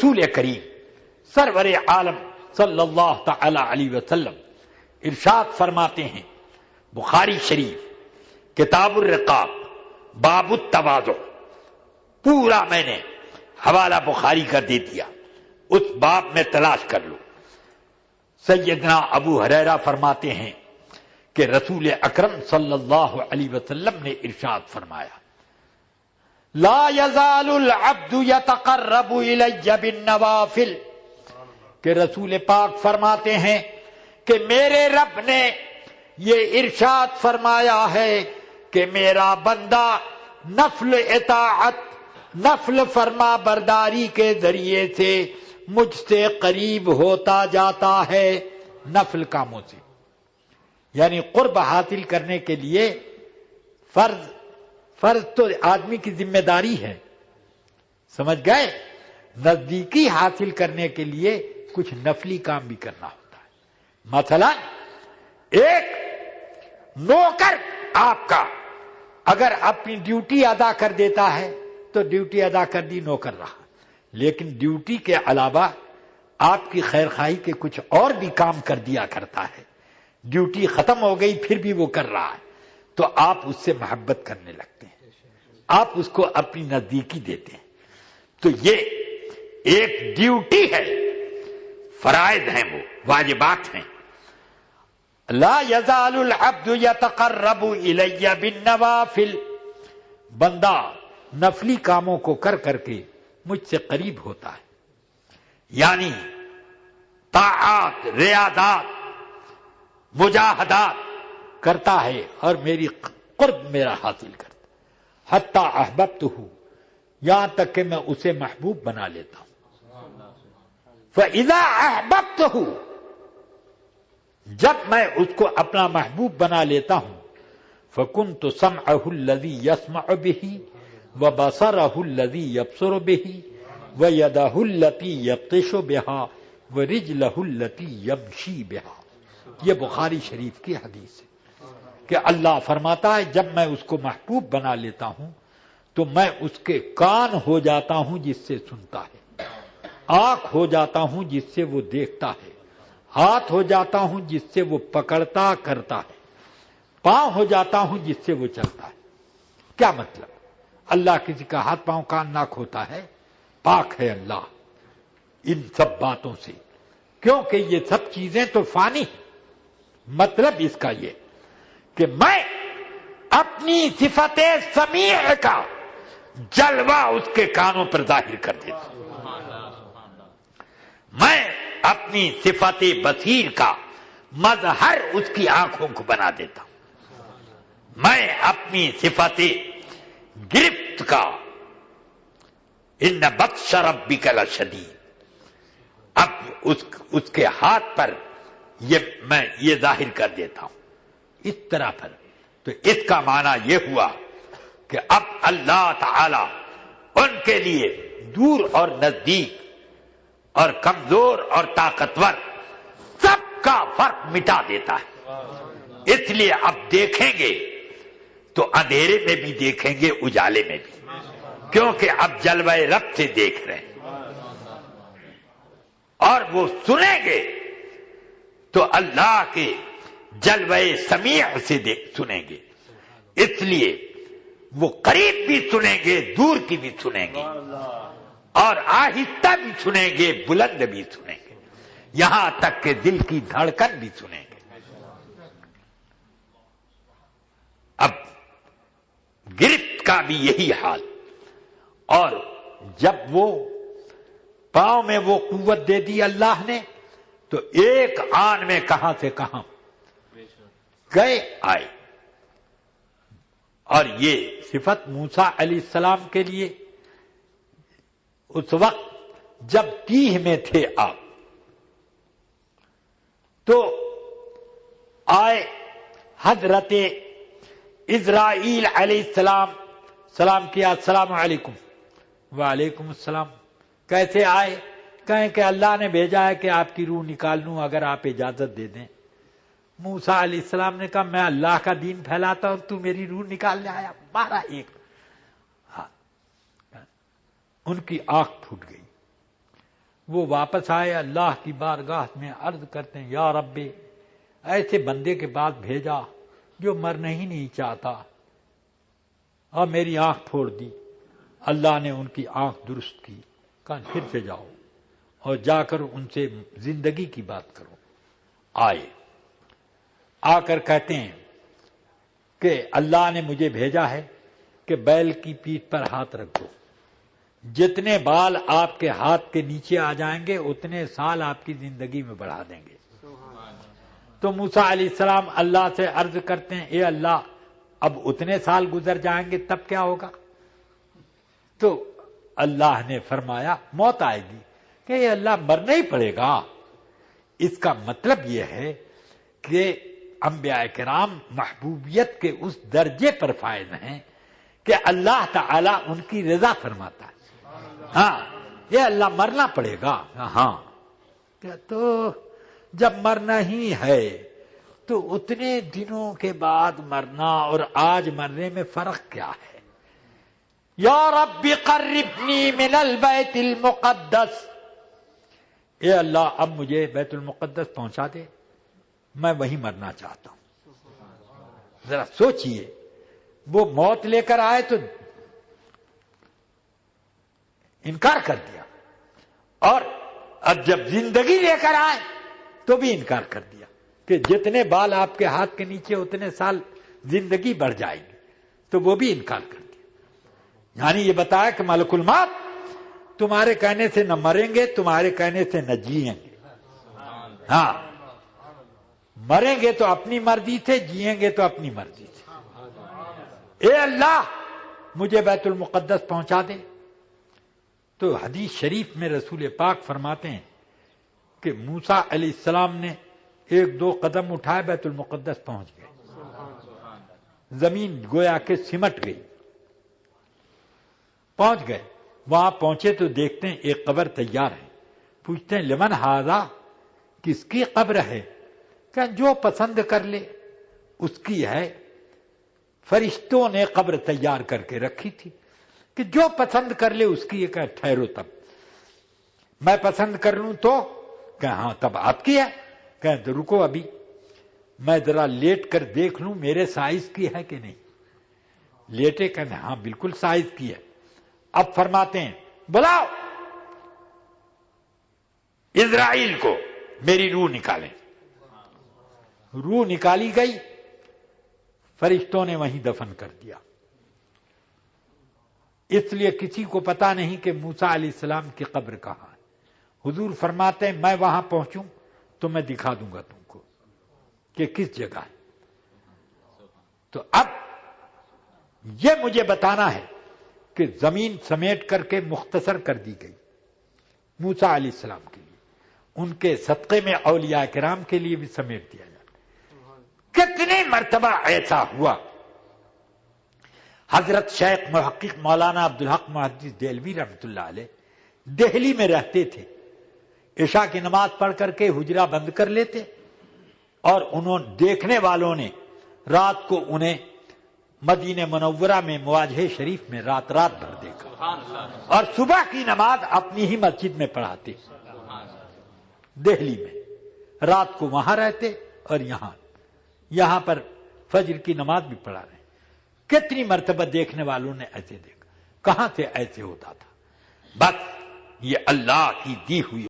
رسول کریم سرور عالم صلی اللہ تعالی علیہ وسلم ارشاد فرماتے ہیں، بخاری شریف کتاب الرقاق باب التواضع، پورا میں نے حوالہ بخاری کا دے دیا، اس باب میں تلاش کر لو۔ سیدنا ابو ہریرہ فرماتے ہیں کہ رسول اکرم صلی اللہ علیہ وسلم نے ارشاد فرمایا، لا یزال العبد یتقرب الی بالنوافل، کہ رسول پاک فرماتے ہیں کہ میرے رب نے یہ ارشاد فرمایا ہے کہ میرا بندہ نفل اطاعت، نفل فرما برداری کے ذریعے سے مجھ سے قریب ہوتا جاتا ہے، نفل کاموں سے، یعنی قرب حاصل کرنے کے لیے فرض تو آدمی کی ذمہ داری ہے، سمجھ گئے؟ نزدیکی حاصل کرنے کے لیے کچھ نفلی کام بھی کرنا ہوتا ہے۔ مثلا ایک نوکر آپ کا اگر اپنی ڈیوٹی ادا کر دیتا ہے تو ڈیوٹی ادا کر دی، نوکر رہا، لیکن ڈیوٹی کے علاوہ آپ کی خیر خواہی کے کچھ اور بھی کام کر دیا کرتا ہے، ڈیوٹی ختم ہو گئی پھر بھی وہ کر رہا ہے، تو آپ اس سے محبت کرنے لگتے ہیں، آپ اس کو اپنی نزدیکی دیتے ہیں۔ تو یہ ایک ڈیوٹی ہے، فرائض ہیں، وہ واجبات ہیں۔ لا یزال العبد یتقرب الی بالنوافل، بندہ نفلی کاموں کو کر کر کے مجھ سے قریب ہوتا ہے، یعنی طاعات، ریاضات، مجاہدات کرتا ہے اور میری قرب میرا حاصل کرتا ہے، حتی احببتہ، یہاں تک کہ میں اسے محبوب بنا لیتا ہوں۔ فَإِذَا أَحْبَبْتُهُ، جب میں اس کو اپنا محبوب بنا لیتا ہوں، فَكُنْتُ سَمْعَهُ الَّذِي يَسْمَعُ بِهِ وَبَصَرَهُ الَّذِي يَبْصُرُ بِهِ وَيَدَهُ الَّتِي يَبْطِشُ بِهَا وَرِجْلَهُ الَّتِي يَمْشِي بِهَا۔ یہ بخاری شریف کی حدیث ہے کہ اللہ فرماتا ہے جب میں اس کو محبوب بنا لیتا ہوں تو میں اس کے کان ہو جاتا ہوں جس سے سنتا ہے، آنکھ ہو جاتا ہوں جس سے وہ دیکھتا ہے، ہاتھ ہو جاتا ہوں جس سے وہ پکڑتا کرتا ہے، پاؤں ہو جاتا ہوں جس سے وہ چلتا ہے۔ کیا مطلب؟ اللہ کسی کا ہاتھ پاؤں کان ناک ہوتا ہے؟ پاک ہے اللہ ان سب باتوں سے، کیونکہ یہ سب چیزیں تو فانی ہیں۔ مطلب اس کا یہ کہ میں اپنی صفت سمیع کا جلوہ اس کے کانوں پر ظاہر کر دیتا ہوں، میں اپنی صفت بصیر کا مظہر اس کی آنکھوں کو بنا دیتا ہوں، میں اپنی صفت گرفت کا ان بطش ربک لشدید، اب اس کے ہاتھ پر میں یہ ظاہر کر دیتا ہوں اس طرح پر۔ تو اس کا معنی یہ ہوا کہ اب اللہ تعالی ان کے لیے دور اور نزدیک اور کمزور اور طاقتور سب کا فرق مٹا دیتا ہے۔ اس لیے اب دیکھیں گے تو اندھیرے میں بھی دیکھیں گے، اجالے میں بھی، کیونکہ اب جلوہ رب سے دیکھ رہے ہیں، اور وہ سنیں گے تو اللہ کے جلوہ سمیع سے سنیں گے، اس لیے وہ قریب بھی سنیں گے، دور کی بھی سنیں گے، اور آہستہ بھی سنیں گے، بلند بھی سنیں گے، یہاں تک کہ دل کی دھڑکن بھی سنیں گے۔ اب گرفت کا بھی یہی حال، اور جب وہ پاؤں میں وہ قوت دے دی اللہ نے تو ایک آن میں کہاں سے کہاں گئے آئے۔ اور یہ صفت موسیٰ علیہ السلام کے لیے اس وقت جب تیہ میں تھے آپ تو آئے حضرت اسرائیل علیہ السلام، سلام کیا، السلام علیکم، وعلیکم السلام، کیسے آئے؟ کہیں کہ اللہ نے بھیجا ہے کہ آپ کی روح نکال لوں اگر آپ اجازت دے دیں۔ موسیٰ علیہ السلام نے کہا میں اللہ کا دین پھیلاتا ہوں، تو میری روح نکالنے آیا؟ مارا ایک، ان کی آنکھ پھوٹ گئی، وہ واپس آئے اللہ کی بارگاہ میں عرض کرتے ہیں یا رب ایسے بندے کے بعد بھیجا جو مرنا ہی نہیں چاہتا اور میری آنکھ پھوڑ دی. اللہ نے ان کی آنکھ درست کی. کہا پھر سے جاؤ اور جا کر ان سے زندگی کی بات کرو. آئے آ کر کہتے ہیں کہ اللہ نے مجھے بھیجا ہے کہ بیل کی پیٹھ پر ہاتھ رکھ دو, جتنے بال آپ کے ہاتھ کے نیچے آ جائیں گے اتنے سال آپ کی زندگی میں بڑھا دیں گے. تو موسیٰ علیہ السلام اللہ سے عرض کرتے ہیں اے اللہ اب اتنے سال گزر جائیں گے تب کیا ہوگا؟ تو اللہ نے فرمایا موت آئے گی. کہ اے اللہ مرنا ہی پڑے گا. اس کا مطلب یہ ہے کہ انبیاء کرام محبوبیت کے اس درجے پر فائز ہیں کہ اللہ تعالی ان کی رضا فرماتا ہے. ہاں یہ اللہ مرنا پڑے گا. ہاں تو جب مرنا ہی ہے تو اتنے دنوں کے بعد مرنا اور آج مرنے میں فرق کیا ہے؟ یا رب قربنی من البیت المقدس, اے اللہ اب مجھے بیت المقدس پہنچا دے, میں وہیں مرنا چاہتا ہوں. ذرا سوچئے, وہ موت لے کر آئے تو انکار کر دیا, اور اب جب زندگی لے کر آئے تو بھی انکار کر دیا کہ جتنے بال آپ کے ہاتھ کے نیچے اتنے سال زندگی بڑھ جائے گی, تو وہ بھی انکار کر دیا. یعنی یہ بتایا کہ ملک الموت تمہارے کہنے سے نہ مریں گے, تمہارے کہنے سے نہ جیئیں گے. ہاں مریں گے تو اپنی مرضی سے, جیئیں گے تو اپنی مرضی سے. اے اللہ مجھے بیت المقدس پہنچا دے. تو حدیث شریف میں رسول پاک فرماتے ہیں کہ موسیٰ علیہ السلام نے ایک دو قدم اٹھائے بیت المقدس پہنچ گئے. زمین گویا کہ سمٹ گئی. پہنچ گئے, وہاں پہنچے تو دیکھتے ہیں ایک قبر تیار ہے. پوچھتے ہیں لمن ھذا, کس کی قبر ہے؟ کہ جو پسند کر لے اس کی ہے. فرشتوں نے قبر تیار کر کے رکھی تھی کہ جو پسند کر لے اس کی. کہ ٹھہرو تب میں پسند کر لوں تو کہ ہاں تب آپ کی ہے. کہ رکو ابھی میں ذرا لیٹ کر دیکھ لوں میرے سائز کی ہے کہ نہیں. لیٹے کہ ہاں بالکل سائز کی ہے. اب فرماتے ہیں بلاؤ اسرائیل کو, میری روح نکالیں. روح نکالی گئی, فرشتوں نے وہیں دفن کر دیا. اس لیے کسی کو پتا نہیں کہ موسیٰ علیہ السلام کی قبر کہاں ہے. حضور فرماتے ہیں میں وہاں پہنچوں تو میں دکھا دوں گا تم کو کہ کس جگہ ہے. تو اب یہ مجھے بتانا ہے کہ زمین سمیٹ کر کے مختصر کر دی گئی موسیٰ علیہ السلام کے لیے, ان کے صدقے میں اولیاء کرام کے لیے بھی سمیٹ دیا جاتا. کتنی مرتبہ ایسا ہوا. حضرت شیخ محقق مولانا عبدالحق محدث دہلوی رحمۃ اللہ علیہ دہلی میں رہتے تھے. عشاء کی نماز پڑھ کر کے حجرہ بند کر لیتے, اور دیکھنے والوں نے رات کو انہیں مدینہ منورہ میں مواجہ شریف میں رات بھر دیکھا, اور صبح کی نماز اپنی ہی مسجد میں پڑھاتے. دہلی میں رات کو وہاں رہتے اور یہاں پر فجر کی نماز بھی پڑھا رہے. کتنی مرتبہ دیکھنے والوں نے ایسے دیکھا. کہاں سے ایسے ہوتا تھا؟ بس یہ اللہ کی دی ہوئی